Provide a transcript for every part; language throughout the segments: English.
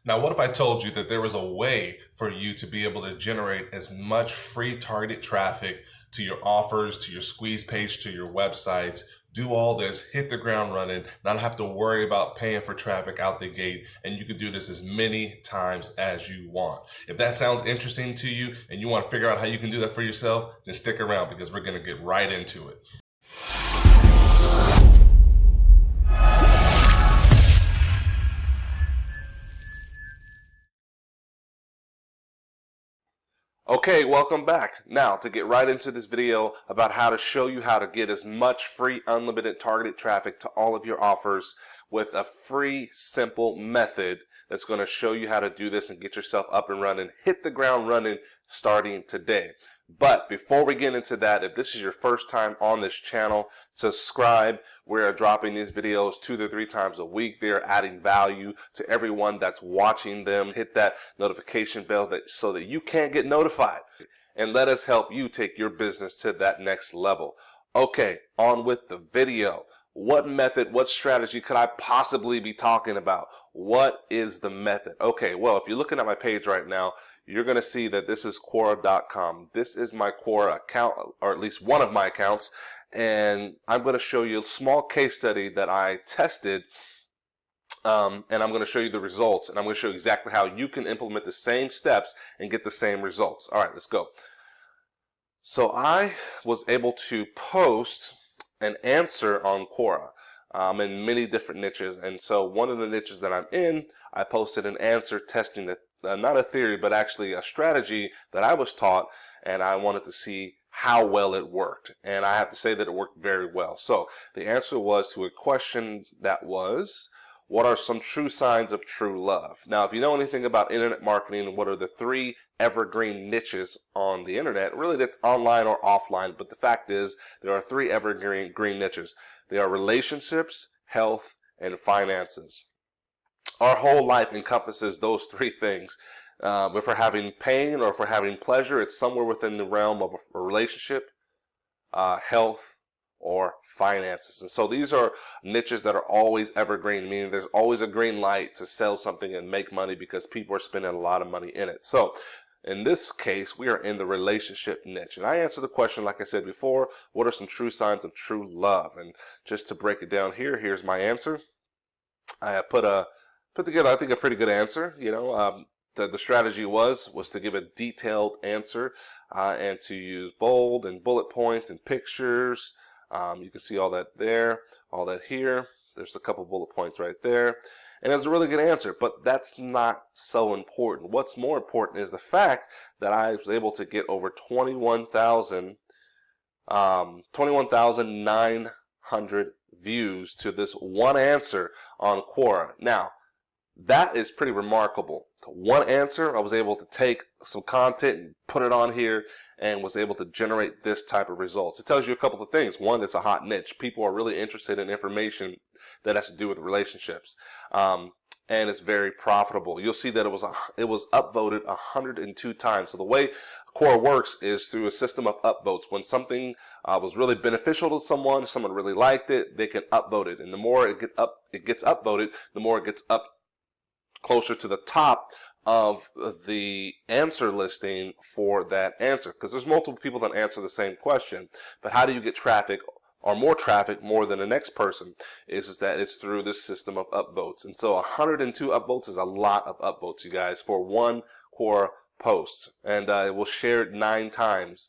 Now, what if I told you that there was a way for you to be able to generate as much free targeted traffic to your offers, to your squeeze page, to your websites, do all this, hit the ground running, not have to worry about paying for traffic out the gate, and you can do this as many times as you want. If that sounds interesting to you and you want to figure out how you can do that for yourself, then stick around because we're going to get right into it. Okay, welcome back. Now, to get right into this video about how to show you how to get as much free unlimited targeted traffic to all of your offers with a free, simple method that's going to show you how to do this and get yourself up and running, hit the ground running starting today. But before we get into that, if this is your first time on this channel, subscribe. We're dropping these videos 2 to 3 times a week. They're adding value to everyone that's watching them. Hit that notification bell so that you can get notified. And let us help you take your business to that next level. Okay, on with the video. What method, what strategy could I possibly be talking about? What is the method? Okay, well, if you're looking at my page right now, you're going to see that this is Quora.com. This is my Quora account, or at least one of my accounts, and I'm going to show you a small case study that I tested, and I'm going to show you the results, and I'm going to show you exactly how you can implement the same steps and get the same results. All right, let's go. So I was able to post an answer on Quora in many different niches, and so one of the niches that I'm in, I posted an answer testing the not a theory, but actually a strategy that I was taught, and I wanted to see how well it worked. And I have to say that it worked very well. So the answer was to a question that was, what are some true signs of true love? Now, if you know anything about internet marketing, what are the 3 evergreen niches on the internet? Really, that's online or offline, but the fact is there are 3 evergreen niches. They are relationships, health, and finances. Our whole life encompasses those 3 things. If we're having pain or if we're having pleasure, it's somewhere within the realm of a relationship, health, or finances. And so these are niches that are always evergreen, meaning there's always a green light to sell something and make money because people are spending a lot of money in it. So in this case, we are in the relationship niche. And I answered the question, like I said before, what are some true signs of true love? And just to break it down here, here's my answer. I put together, I think, a pretty good answer. The strategy was to give a detailed answer and to use bold and bullet points and pictures. You can see all that there, all that here. There's a couple bullet points right there. And it was a really good answer, but that's not so important. What's more important is the fact that I was able to get over 21,900 views to this one answer on Quora. Now, that is pretty remarkable. One answer, I was able to take some content and put it on here and was able to generate this type of results. It tells you a couple of things. One, it's a hot niche. People are really interested in information that has to do with relationships. And it's very profitable. You'll see that it was upvoted 102 times. So the way Quora works is through a system of upvotes. When something was really beneficial to someone really liked it, they can upvote it. And the more it gets upvoted, the more it gets up closer to the top of the answer listing for that answer, because there's multiple people that answer the same question. But how do you get traffic or more traffic more than the next person? Is that it's through this system of upvotes. And so 102 upvotes is a lot of upvotes, you guys, for one Quora post, and it was shared 9 times.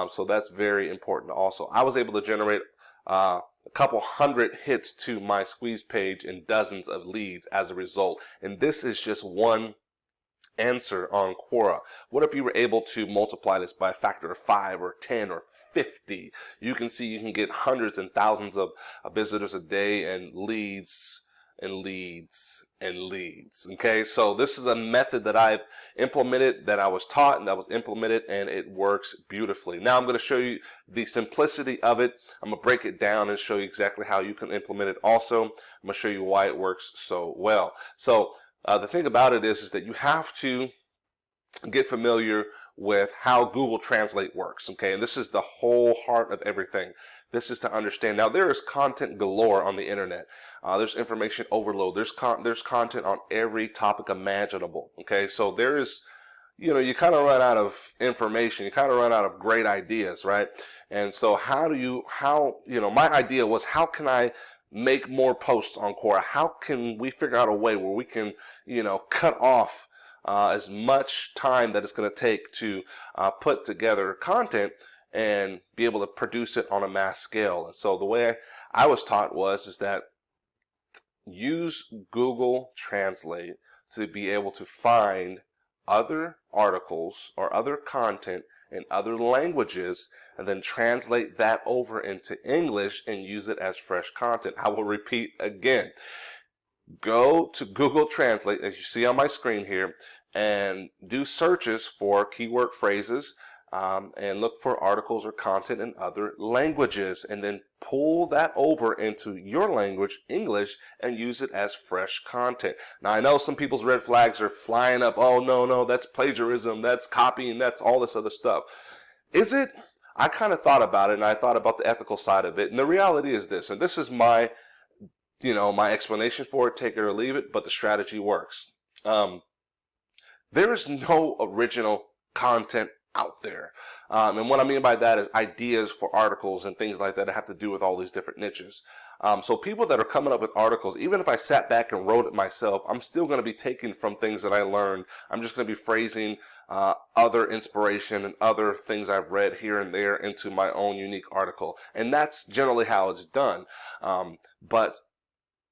So that's very important. Also, I was able to generate a couple hundred hits to my squeeze page and dozens of leads as a result. And this is just one answer on Quora. What if you were able to multiply this by a factor of 5 or 10 or 50? You can see you can get hundreds and thousands of visitors a day and leads and leads and leads. Okay, so this is a method that I've implemented, that I was taught and that was implemented, and it works beautifully. Now I'm going to show you the simplicity of it. I'm going to break it down and show you exactly how you can implement it. Also, I'm going to show you why it works so well. So the thing about it is that you have to get familiar with how Google Translate works, okay? And this is the whole heart of everything. This is to understand. Now, there is content galore on the internet. There's information overload. There's content on every topic imaginable, okay? So there is, you kind of run out of information. You kind of run out of great ideas, right? And so my idea was, how can I make more posts on Quora? How can we figure out a way where we can, cut off as much time that it's going to take to put together content and be able to produce it on a mass scale. And so the way I was taught is that use Google Translate to be able to find other articles or other content in other languages, and then translate that over into English and use it as fresh content. I will repeat again. Go to Google Translate, as you see on my screen here, and do searches for keyword phrases and look for articles or content in other languages, and then pull that over into your language, English, and use it as fresh content. Now, I know some people's red flags are flying up. Oh, no, that's plagiarism, that's copying, that's all this other stuff. Is it? I kind of thought about it, and I thought about the ethical side of it, and the reality is this, and this is my explanation for it, take it or leave it, but the strategy works. There is no original content out there. And what I mean by that is ideas for articles and things like that have to do with all these different niches. So people that are coming up with articles, even if I sat back and wrote it myself, I'm still going to be taking from things that I learned. I'm just going to be phrasing other inspiration and other things I've read here and there into my own unique article. And that's generally how it's done. But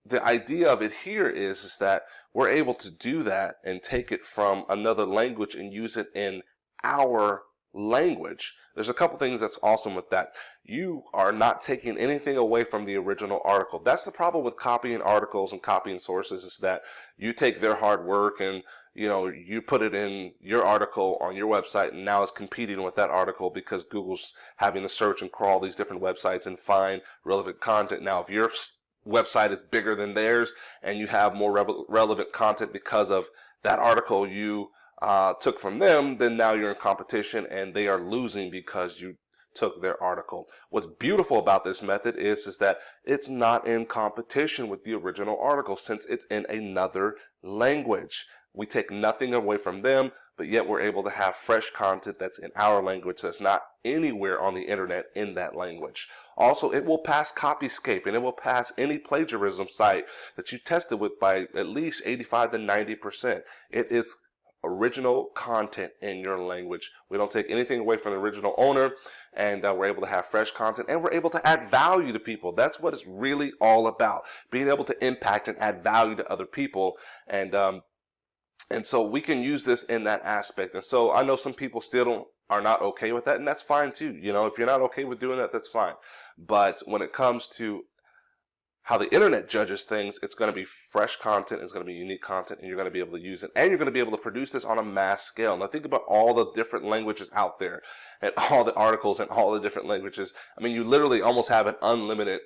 the idea of it here is that we're able to do that and take it from another language and use it in our language. There's a couple things that's awesome with that. You are not taking anything away from the original article. That's the problem with copying articles and copying sources, is that you take their hard work and you put it in your article on your website, and now it's competing with that article because Google's having to search and crawl these different websites and find relevant content. Now, if your website is bigger than theirs and you have more relevant content because of that article you took from them, then now you're in competition and they are losing because you took their article. What's beautiful about this method is that it's not in competition with the original article, since it's in another language. We take nothing away from them, but yet we're able to have fresh content that's in our language that's not anywhere on the internet in that language. Also, it will pass Copyscape, and it will pass any plagiarism site that you tested with by at least 85 to 90%. It is original content in your language. We don't take anything away from the original owner, and we're able to have fresh content, and we're able to add value to people. That's what it's really all about, being able to impact and add value to other people. And so we can use this in that aspect. And so I know some people still are not okay with that, and that's fine too. If you're not okay with doing that, that's fine. But when it comes to how the internet judges things, it's going to be fresh content, it's going to be unique content, and you're going to be able to use it, and you're going to be able to produce this on a mass scale. Now think about all the different languages out there and all the articles in all the different languages. I mean, you literally almost have an unlimited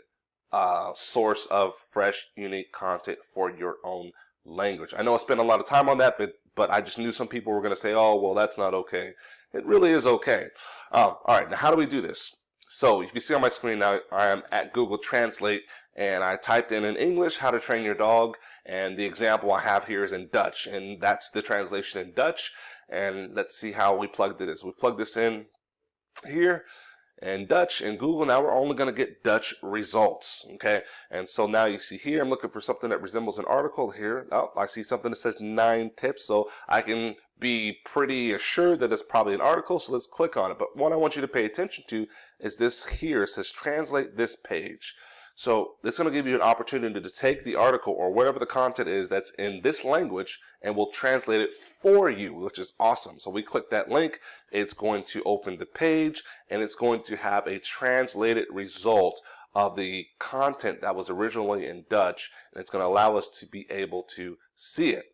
source of fresh, unique content for your own language. I know I spent a lot of time on that, but I just knew some people were going to say, oh, well, that's not okay. It really is okay. All right, now how do we do this? So if you see on my screen now, I am at Google Translate, and I typed in English, how to train your dog, and the example I have here is in Dutch, and that's the translation in Dutch. And let's see how we plugged it in. We plug this in here in Dutch in Google. Now we're only going to get Dutch results, okay? And so now you see here, I'm looking for something that resembles an article here. Oh, I see something that says 9 tips, so I can be pretty assured that it's probably an article, so let's click on it. But what I want you to pay attention to is this here. It says translate this page. So it's going to give you an opportunity to take the article or whatever the content is that's in this language, and we'll translate it for you, which is awesome. So we click that link, it's going to open the page, and it's going to have a translated result of the content that was originally in Dutch, and it's going to allow us to be able to see it,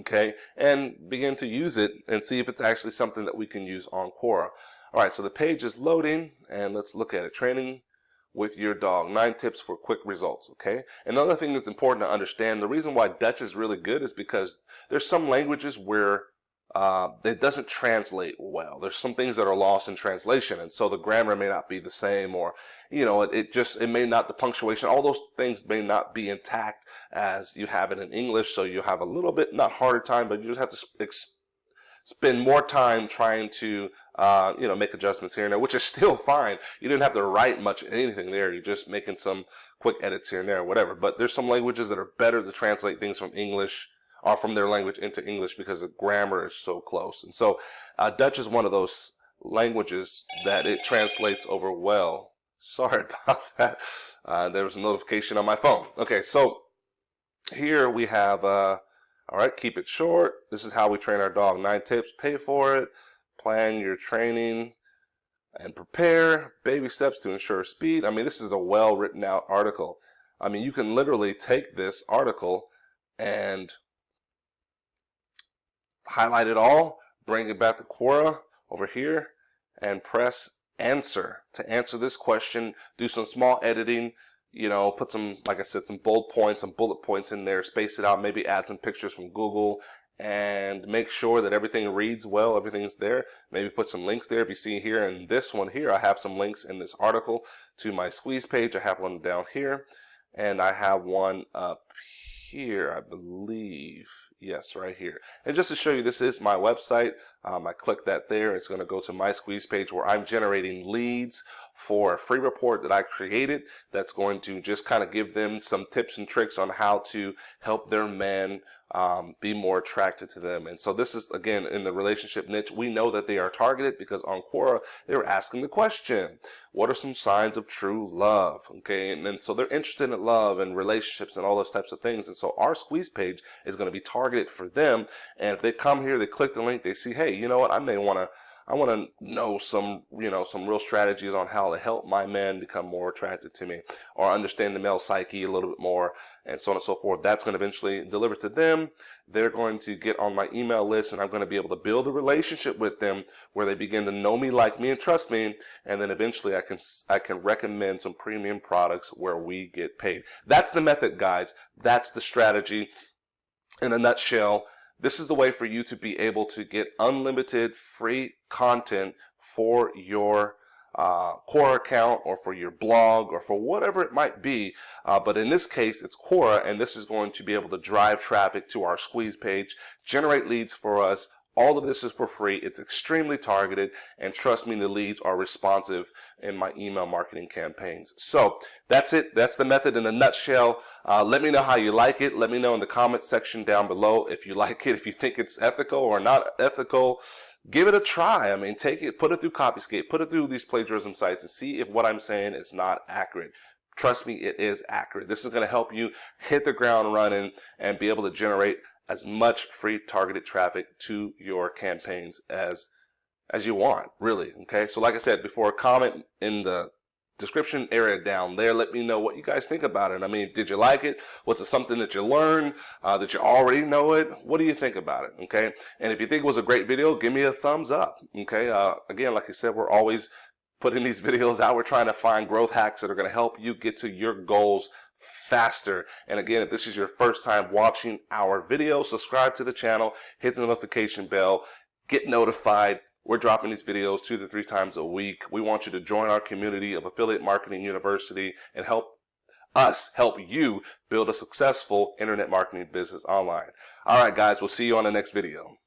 okay, and begin to use it and see if it's actually something that we can use on Quora. All right, so the page is loading, and let's look at it. Training with your dog, 9 tips for quick results, okay? Another thing that's important to understand, the reason why Dutch is really good is because there's some languages where it doesn't translate well. There's some things that are lost in translation, and so the grammar may not be the same, or it may not, the punctuation, all those things may not be intact as you have it in English. So you have a little bit, not harder time, but you just have to spend more time trying to make adjustments here and there, which is still fine. You didn't have to write much anything there. You're just making some quick edits here and there, or whatever. But there's some languages that are better to translate things from English or from their language into English because the grammar is so close. And so Dutch is one of those languages that it translates over well. Sorry about that. There was a notification on my phone. Okay, so here we have, all right, keep it short. This is how we train our dog. 9 tips, pay for it. Plan your training and prepare. Baby steps to ensure speed. I mean, this is a well written out article. I mean, you can literally take this article and highlight it all, bring it back to Quora over here, and press answer to answer this question. Do some small editing, put some, like I said, some bold points, some bullet points in there, space it out, maybe add some pictures from Google, and make sure that everything reads well, everything's there. Maybe put some links there. If you see here in this one here, I have some links in this article to my Squeeze page. I have one down here, and I have one up here, I believe. Yes, right here. And just to show you, this is my website. I click that there. It's going to go to my Squeeze page where I'm generating leads for a free report that I created that's going to just kind of give them some tips and tricks on how to help their men be more attracted to them. And so this is, again, in the relationship niche. We know that they are targeted because on Quora, they were asking the question, what are some signs of true love? Okay, and then so they're interested in love and relationships and all those types of things. And so our Squeeze page is going to be targeted for them. And if they come here, they click the link, they see, hey, you know what, I want to know some real strategies on how to help my men become more attracted to me, or understand the male psyche a little bit more, and so on and so forth. That's going to eventually deliver to them. They're going to get on my email list, and I'm going to be able to build a relationship with them where they begin to know me, like me, and trust me. And then eventually I can recommend some premium products where we get paid. That's the method, guys. That's the strategy in a nutshell. This is the way for you to be able to get unlimited free content for your Quora account, or for your blog, or for whatever it might be. But in this case, it's Quora, and this is going to be able to drive traffic to our Squeeze page, generate leads for us. All of this is for free. It's extremely targeted, and trust me, the leads are responsive in my email marketing campaigns. So that's it. That's the method in a nutshell. Let me know how you like it. Let me know in the comment section down below if you like it, if you think it's ethical or not ethical. Give it a try. I mean, take it, put it through Copyscape, put it through these plagiarism sites, and see if what I'm saying is not accurate. Trust me, it is accurate. This is going to help you hit the ground running and be able to generate as much free targeted traffic to your campaigns as you want, really. Okay, so like I said before, comment in the description area down there. Let me know what you guys think about it. I mean, did you like it? Was it something that you learned? That you already know it? What do you think about it? Okay, and if you think it was a great video, give me a thumbs up. Okay, again, like I said, we're always putting these videos out. We're trying to find growth hacks that are going to help you get to your goals faster. And again, if this is your first time watching our video, subscribe to the channel, hit the notification bell, get notified. We're dropping these videos 2 to 3 times a week. We want you to join our community of Affiliate Marketing University and help us help you build a successful internet marketing business online. All right, guys, we'll see you on the next video.